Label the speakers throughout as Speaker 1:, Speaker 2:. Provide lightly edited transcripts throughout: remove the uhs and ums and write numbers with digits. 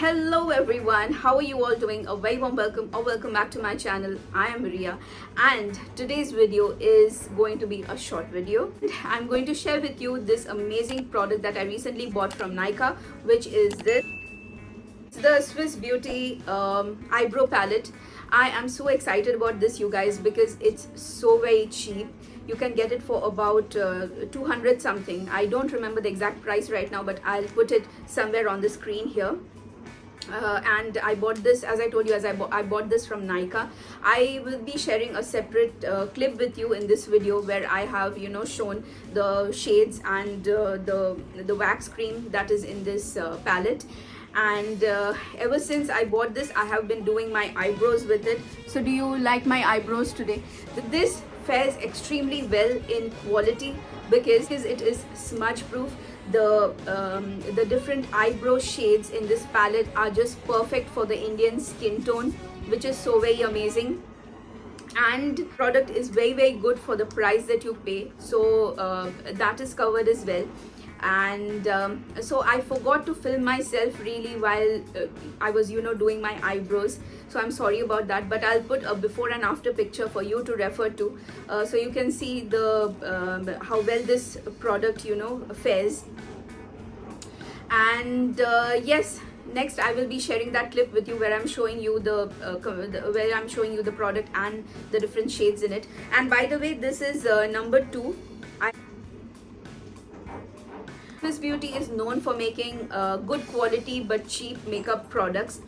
Speaker 1: Hello everyone, how are you all doing? A very warm welcome or welcome back to my channel. I am Riya and today's video is going to be a short video. I'm going to share with you this amazing product that I recently bought from Nykaa, which is this. It's the Swiss Beauty eyebrow palette. I am so excited about this, you guys, because it's so very cheap. You can get it for about 200 something. I don't remember the exact price right now, but I'll put it somewhere on the screen here. And I bought this, as I told you, I bought this from Nykaa. I will be sharing a separate clip with you in this video where I have shown the shades and the wax cream that is in this palette. And ever since I bought this, I have been doing my eyebrows with it. So do you like my eyebrows today? This fares extremely well in quality because it is smudge proof. The different eyebrow shades in this palette are just perfect for the Indian skin tone, which is so very amazing. And product is very good for the price that you pay, so that is covered as well. And so I forgot to film myself really while I was doing my eyebrows, so I'm sorry about that, but I'll put a before and after picture for you to refer to, so you can see the how well this product fares. And yes, next I will be sharing that clip with you where I'm showing you the product and the different shades in it. And by the way, this is number 2. Swiss Beauty is known for making good quality but cheap makeup products.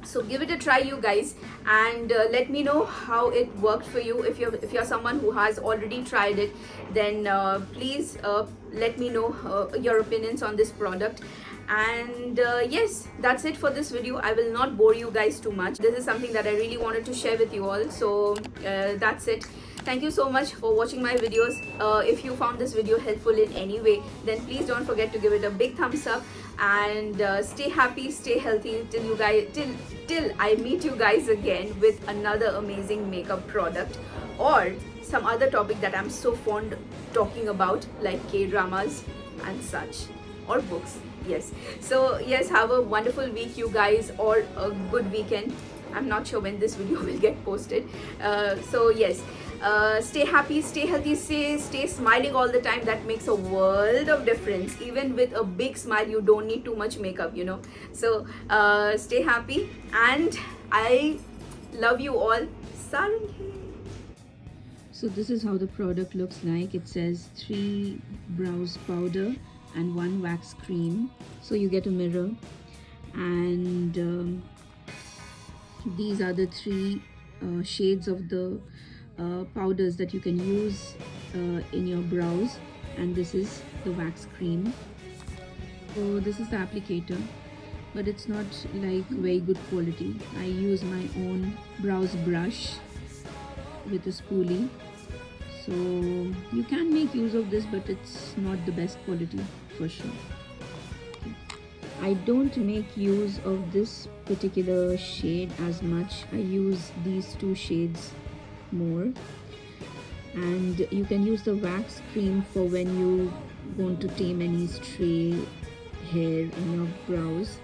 Speaker 1: So give it a try, you guys, and let me know how it worked for you. If you're someone who has already tried it, then please let me know your opinions on this product. And yes, that's it for this video. I will not bore you guys too much. This is something that I really wanted to share with you all, so that's it. Thank you so much for watching my videos. If you found this video helpful in any way, then please don't forget to give it a big thumbs up, and stay happy, stay healthy till I meet you guys again with another amazing makeup product or some other topic that I'm so fond talking about, like K-dramas and such, or books. Yes, so yes, have a wonderful week, you guys, or a good weekend. I'm not sure when this video will get posted. So yes, stay happy, stay healthy, stay smiling all the time. That makes a world of difference. Even with a big smile, you don't need too much makeup, So stay happy, and I love you all. Saranghae.
Speaker 2: So this is how the product looks like. It says 3 brows powder and 1 wax cream. So you get a mirror, and these are the 3 shades of the powders that you can use in your brows, and this is the wax cream. So this is the applicator, but it's not like very good quality. I use my own brows brush with a spoolie, so you can make use of this, but it's not the best quality for sure. I don't make use of this particular shade as much. I use these 2 shades more, and you can use the wax cream for when you want to tame any stray hair in your brows.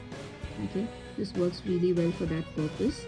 Speaker 2: Okay, this works really well for that purpose.